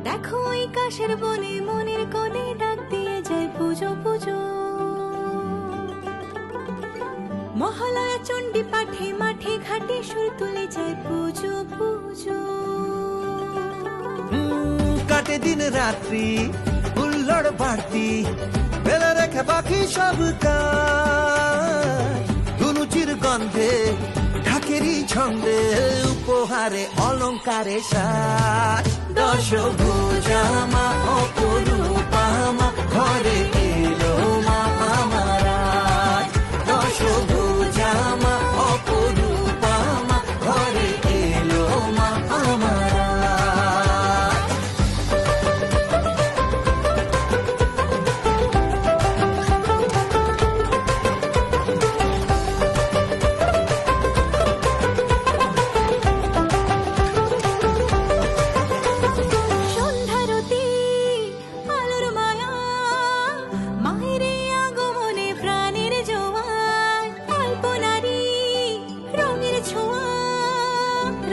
দেখো ওই কাশের বনে মনের কোণে ডাক দিয়ে যায় পুজো পুজো। মহালয়া চণ্ডী পাঠে মাঠে ঘাটে সুর তুলে যায় পুজো পুজো। কাটে দিন রাত্রি হুল্লোড় বাড়তি, ফেলে রেখে বাকি সব কাজ। ধুনুচির গন্ধে ঢাকেরই ছন্দে উপহারে অলঙ্কারে সাজ। দশভুজা মা অপরূপা মা ঘরে এলো মা আমার আজ। দশভুজা মা অপরূপা মা ঘরে এলো মা আমার আজ। সন্ধ্যারতি আলোর মায়া, মায়ের এই আগমনে প্রাণের জোয়ার। আলপনারি রঙের ছোঁয়া,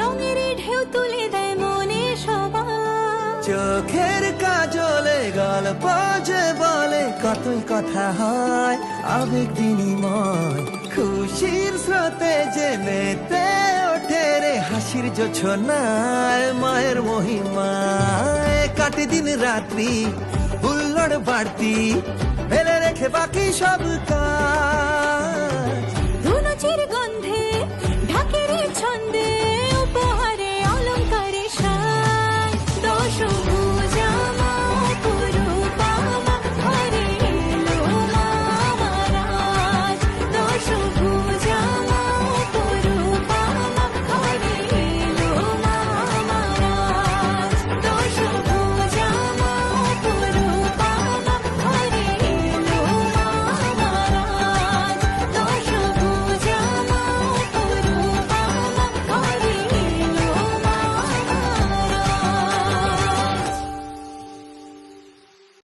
রঙের ঢেউ তুলে দেয় মনে সবার। চোখের কাজলে গল্প যে বলে কতই কথা হয় আবেগ বিনিময়। খুশির স্রোতে যে মেতে ওঠে রে হাসির জোছনায় মায়ের মহিমায়। কাটে দিন রাত্রি হুল্লোড় বাড়তি, ফেলে রেখে বাকি সব কাজ। ধুনুচির গন্ধে ঢাকেরই ছন্দে